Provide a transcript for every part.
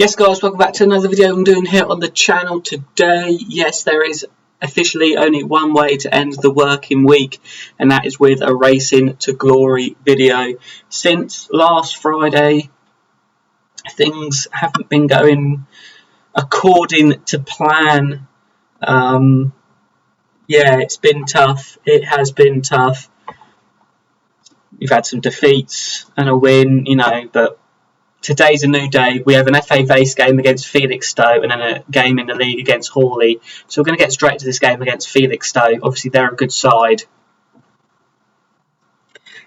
Yes guys, welcome back to another video I'm doing here on the channel today. Yes, there is officially only one way to end the working week, and that is with a Racing to Glory video. Since last Friday, things haven't been going according to plan. Yeah, it's been tough. It has been tough. We've had some defeats and a win, but today's a new day. We have an FA Vase game against Felixstowe and then a game in the league against Hawley. So we're going to get straight to this game against Felixstowe. Obviously, they're a good side.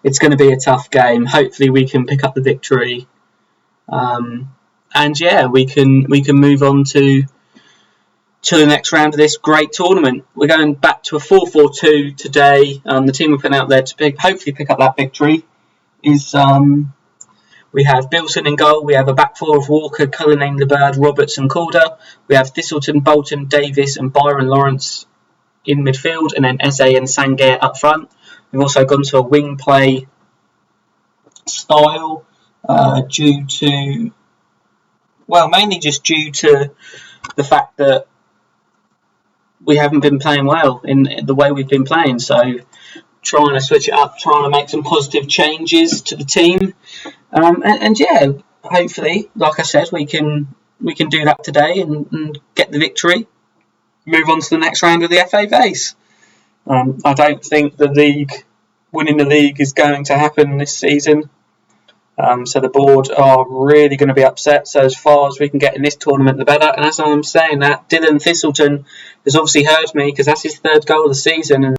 It's going to be a tough game. Hopefully, we can pick up the victory. And yeah, we can move on to the next round of this great tournament. We're going back to a 4-4-2 today. The team we're putting out there to hopefully pick up that victory is... We have Bilson in goal. We have a back four of Walker, Cullinane, LeBird, Roberts and Calder. We have Thistleton, Bolton, Davis and Byron Lawrence in midfield. And then Eze and Sangair up front. We've also gone to a wing play style due to... Well, mainly just due to the fact that we haven't been playing well in the way we've been playing. So trying to switch it up, trying to make some positive changes to the team. And yeah, hopefully, like I said, we can do that today and get the victory. Move on to the next round of the FA Vase. I don't think winning the league is going to happen this season. So the board are really going to be upset. So as far as we can get in this tournament, the better. And as I'm saying that, Dylan Thistleton has obviously heard me because that's his third goal of the season.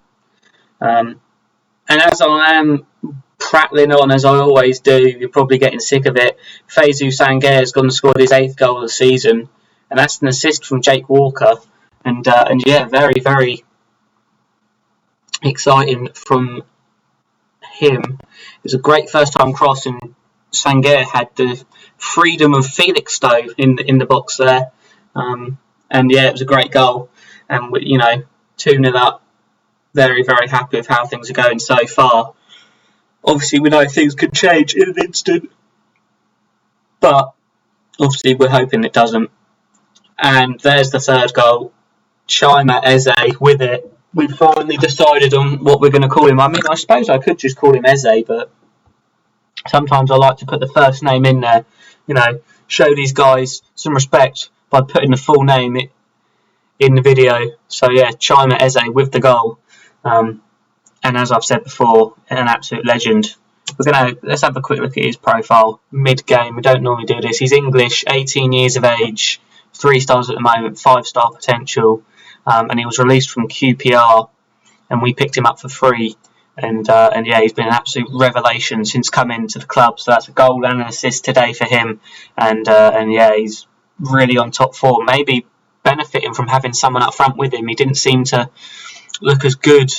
And as I am prattling on, as I always do, you're probably getting sick of it. Faizu Sangair has gone and scored his 8th goal of the season, and that's an assist from Jake Walker. And yeah, very, very exciting from him. It was a great first-time cross, and Sangair had the freedom of Felixstowe in the box there. And yeah, it was a great goal. And 2-0 up. Very, very happy with how things are going so far. Obviously, we know things could change in an instant, but obviously we're hoping it doesn't. And there's the third goal. Chima Eze with it. We've finally decided on what we're going to call him. I mean, I suppose I could just call him Eze, but sometimes I like to put the first name in there. Show these guys some respect by putting the full name in the video. So yeah, Chima Eze with the goal. And as I've said before, an absolute legend. Let's have a quick look at his profile mid-game. We don't normally do this. He's English, 18 years of age, 3 stars at the moment, 5-star potential, and he was released from QPR, and we picked him up for free. And yeah, he's been an absolute revelation since coming to the club. So that's a goal and an assist today for him. And yeah, he's really on top form. Maybe benefiting from having someone up front with him. He didn't seem to look as good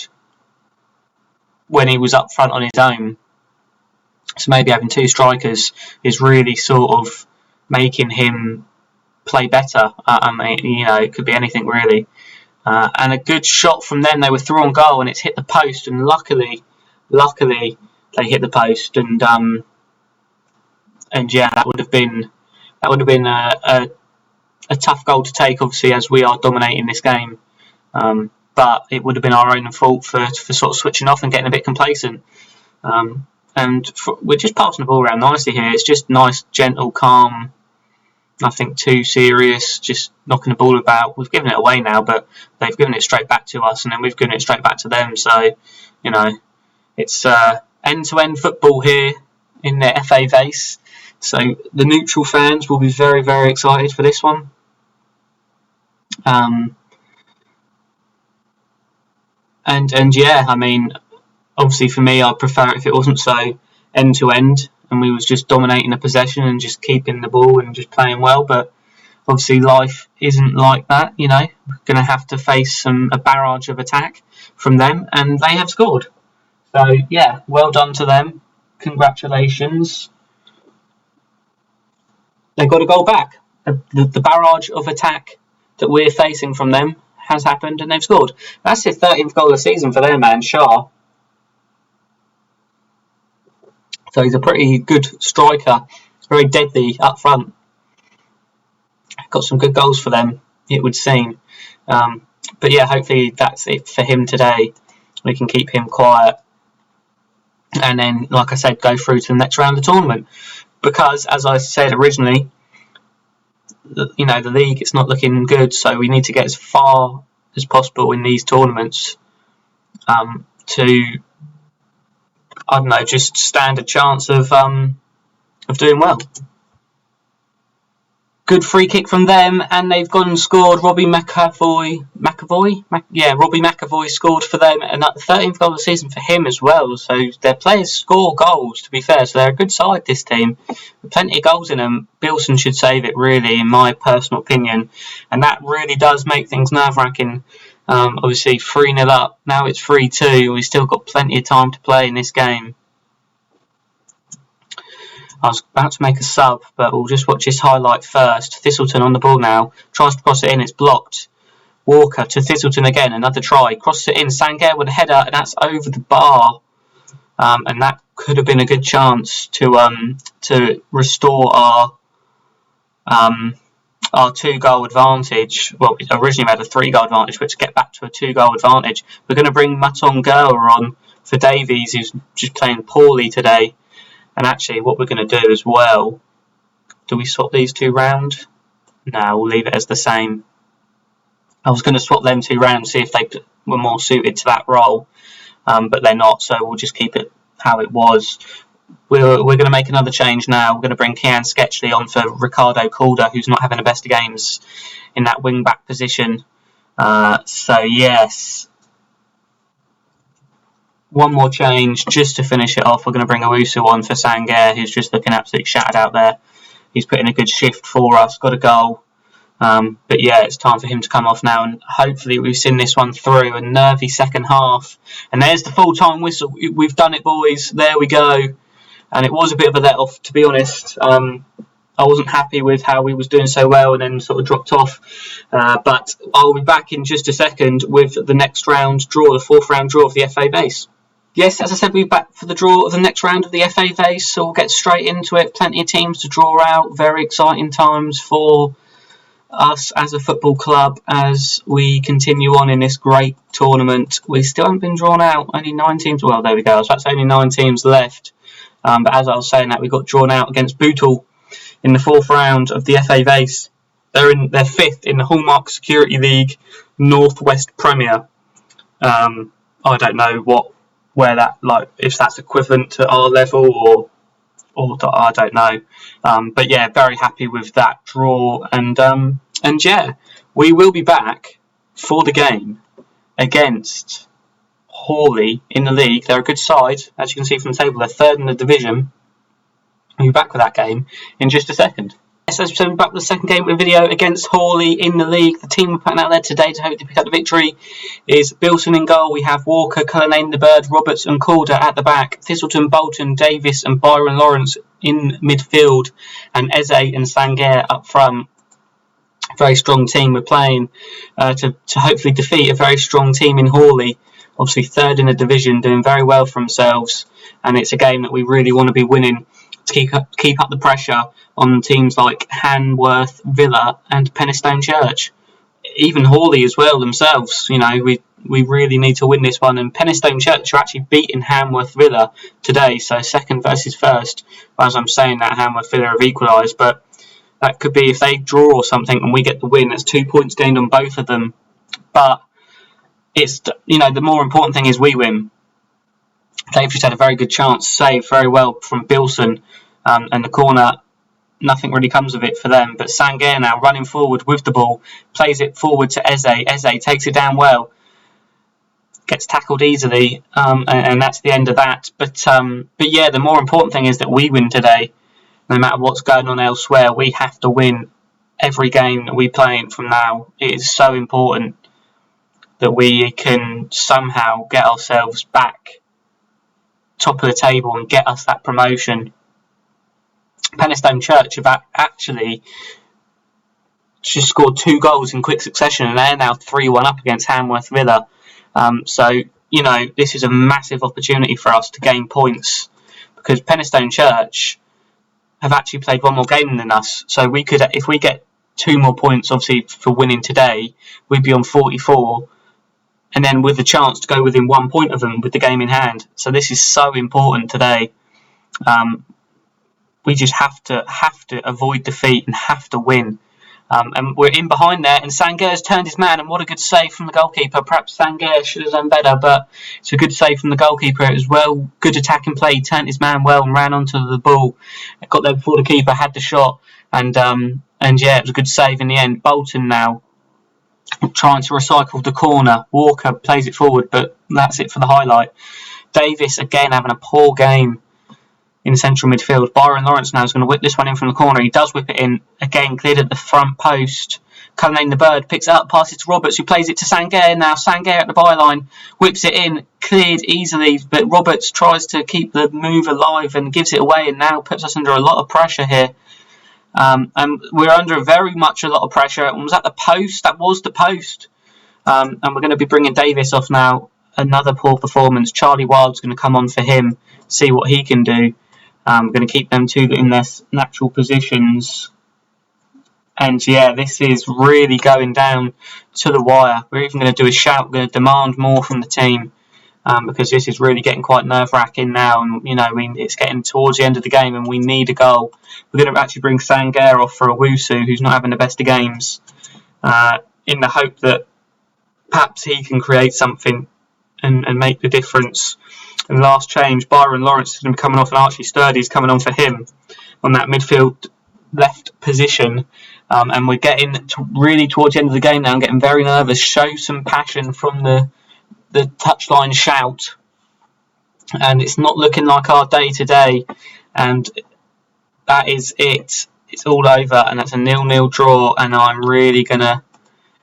when he was up front on his own. So maybe having 2 strikers is really sort of making him play better. It could be anything really. And a good shot from them. They were through on goal and it's hit the post. And luckily they hit the post. And yeah, that would have been a tough goal to take. Obviously, as we are dominating this game. But it would have been our own fault for sort of switching off and getting a bit complacent. We're just passing the ball around nicely here. It's just nice, gentle, calm, nothing too serious, just knocking the ball about. We've given it away now, but they've given it straight back to us, and then we've given it straight back to them. So, it's end-to-end football here in the FA Vase. So the neutral fans will be very, very excited for this one. And yeah, I mean, obviously for me, I'd prefer it if it wasn't so end-to-end and we was just dominating the possession and just keeping the ball and just playing well. But obviously life isn't like that, We're going to have to face a barrage of attack from them, and they have scored. So yeah, well done to them. Congratulations. They got a goal back. The barrage of attack that we're facing from them has happened and they've scored. That's his 13th goal of the season for their man, Shah. So he's a pretty good striker, very deadly up front. got some good goals for them, it would seem. But yeah, hopefully that's it for him today. We can keep him quiet, and then, like I said, go through to the next round of the tournament. Because, as I said originally, the league is not looking good, so we need to get as far as possible in these tournaments to, I don't know, just stand a chance of doing well. Good free kick from them, and they've gone and scored. Robbie McAvoy scored for them, and that 13th goal of the season for him as well. So their players score goals, to be fair, so they're a good side, this team. With plenty of goals in them. Bilson should save it, really, in my personal opinion, and that really does make things nerve-wracking. Obviously 3-0 up, now it's 3-2. We've still got plenty of time to play in this game. I was about to make a sub, but we'll just watch this highlight first. Thistleton on the ball now. Tries to cross it in. It's blocked. Walker to Thistleton again. Another try. Crosses it in. Sangair with a header, and that's over the bar. And that could have been a good chance to restore our 2-goal advantage. Well, we originally had a 3-goal advantage, but to get back to a 2-goal advantage, we're going to bring Matongala on for Davies, who's just playing poorly today. And actually, what we're going to do as well, do we swap these two round? No, we'll leave it as the same. I was going to swap them two round, see if they were more suited to that role, but they're not, so we'll just keep it how it was. We're going to make another change now. We're going to bring Kian Sketchley on for Ricardo Calder, who's not having the best of games in that wing-back position. So, yes. One more change just to finish it off. We're going to bring Owusu on for Sangair, who's just looking absolutely shattered out there. He's put in a good shift for us, got a goal. But yeah, it's time for him to come off now, and hopefully we've seen this one through. A nervy second half. And there's the full-time whistle. We've done it, boys. There we go. And it was a bit of a let-off, to be honest. I wasn't happy with how we was doing so well and then sort of dropped off. But I'll be back in just a second with the next round draw, the 4th round draw of the FA Vase. Yes, as I said, we're back for the draw of the next round of the FA Vase, so we'll get straight into it. Plenty of teams to draw out. Very exciting times for us as a football club as we continue on in this great tournament. We still haven't been drawn out. Only 9 teams. Well, there we go. I was about to say only 9 teams left. But as I was saying that, we got drawn out against Bootle in the 4th round of the FA Vase. They're 5th in the Hallmark Security League Northwest Premier. I don't know where that, like, if that's equivalent to our level or I don't know. But yeah, very happy with that draw, and yeah, we will be back for the game against Hawley in the league. They're a good side, as you can see from the table. They're 3rd in the division. We'll be back with that game in just a second. Yes, as we said, we're back with the second game of the video against Hawley in the league. The team we're putting out there today to hopefully pick up the victory is Bilson in goal. We have Walker, Cullinane the Bird, Roberts and Calder at the back. Thistleton, Bolton, Davis and Byron Lawrence in midfield. And Eze and Sangair up front. Very strong team we're playing to hopefully defeat a very strong team in Hawley. Obviously 3rd in the division, doing very well for themselves. And it's a game that we really want to be winning to keep up the pressure on teams like Hanworth, Villa and Penistone Church. Even Hawley as well themselves. You know, we really need to win this one. And Penistone Church are actually beating Hanworth Villa today. So 2nd versus 1st. As I'm saying that, Hanworth Villa have equalised. But that could be if they draw or something and we get the win. That's 2 points gained on both of them. But it's, you know, the more important thing is we win. They've just had a very good chance, saved very well from Bilson, and the corner, nothing really comes of it for them. But Sangair now running forward with the ball, plays it forward to Eze. Eze takes it down well, gets tackled easily, and that's the end of that. But yeah, the more important thing is that we win today. No matter what's going on elsewhere, we have to win every game that we play in from now. It is so important that we can somehow get ourselves back top of the table and get us that promotion. Penistone Church have actually just scored 2 goals in quick succession, and they're now 3-1 up against Hanworth Villa. So, you know, this is a massive opportunity for us to gain points, because Penistone Church have actually played 1 more game than us. So we could, if we get 2 more points, obviously, for winning today, we'd be on 44, and then with the chance to go within 1 point of them with the game in hand. So this is so important today. We just have to avoid defeat and have to win. And we're in behind there, and Sanger's turned his man, and what a good save from the goalkeeper. Perhaps Sanger should have done better, but it's a good save from the goalkeeper as well. Good attacking play, he turned his man well and ran onto the ball. It got there before the keeper had the shot, and yeah, it was a good save in the end. Bolton now trying to recycle the corner. Walker plays it forward, but that's it for the highlight. Davis again having a poor game in central midfield. Byron Lawrence now is going to whip this one in from the corner. He does whip it in. Again, cleared at the front post. Cullinane the Bird picks it up, passes to Roberts, who plays it to Sangaire now. Sangaire at the byline, whips it in, cleared easily, but Roberts tries to keep the move alive and gives it away, and now puts us under a lot of pressure here. And we're under very much a lot of pressure. And was that the post? That was the post. And we're going to be bringing Davis off now. Another poor performance. Charlie Wild's going to come on for him, see what he can do. We're going to keep them two in their natural positions. And yeah, this is really going down to the wire. We're even going to do a shout. We're going to demand more from the team, because this is really getting quite nerve-wracking now. And, you know, it's getting towards the end of the game and we need a goal. We're going to actually bring Sangaire off for Owusu, who's not having the best of games, in the hope that perhaps he can create something and make the difference. And last change, Byron Lawrence is going to be coming off, and Archie Sturdy's coming on for him on that midfield left position. And we're getting really towards the end of the game now and getting very nervous. Show some passion from the touchline shout. And it's not looking like our day today. And that is it. It's all over, and that's a 0-0 draw. And I'm really going to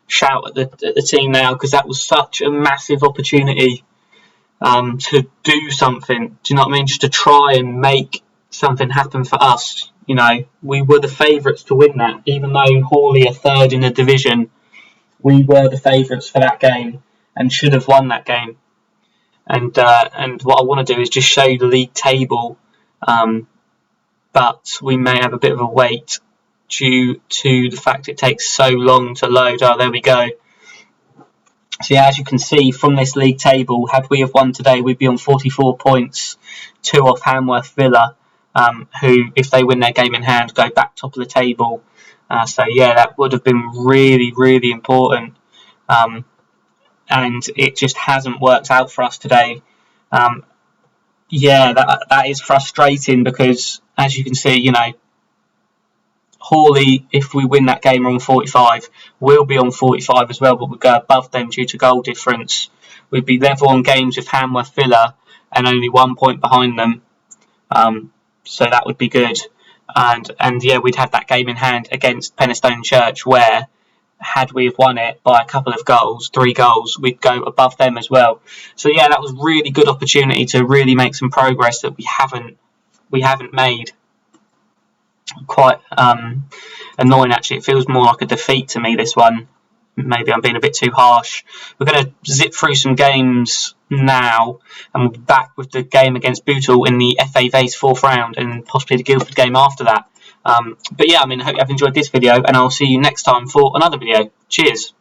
shout at the team now, because that was such a massive opportunity to do something. Do you know what I mean? Just to try and make something happen for us. You know, we were the favourites to win that. Even though Hawley are third in the division, we were the favourites for that game and should have won that game. And what I want to do is just show you the league table, but we may have a bit of a wait due to the fact it takes so long to load. Oh, there we go. So yeah, as you can see from this league table, had we have won today, we'd be on 44 points, 2 off Hamworth Villa, who, if they win their game in hand, go back top of the table. So yeah, that would have been really, really important. And it just hasn't worked out for us today. Yeah, that is frustrating, because as you can see, you know, Hawley, if we win that game, are on 45. We'll be on 45 as well, but we'll go above them due to goal difference. We'd be level on games with Hamworth Villa and only 1 point behind them. So that would be good. And yeah, we'd have that game in hand against Penistone Church, where, had we have won it by a couple of goals, 3 goals, we'd go above them as well. So yeah, that was really good opportunity to really make some progress that we haven't made. Quite annoying, actually. It feels more like a defeat to me, this one. Maybe I'm being a bit too harsh. We're going to zip through some games now, and we'll be back with the game against Bootle in the FA Vase 4th round, and possibly the Guildford game after that. But yeah, I mean, I hope you've enjoyed this video, and I'll see you next time for another video. Cheers.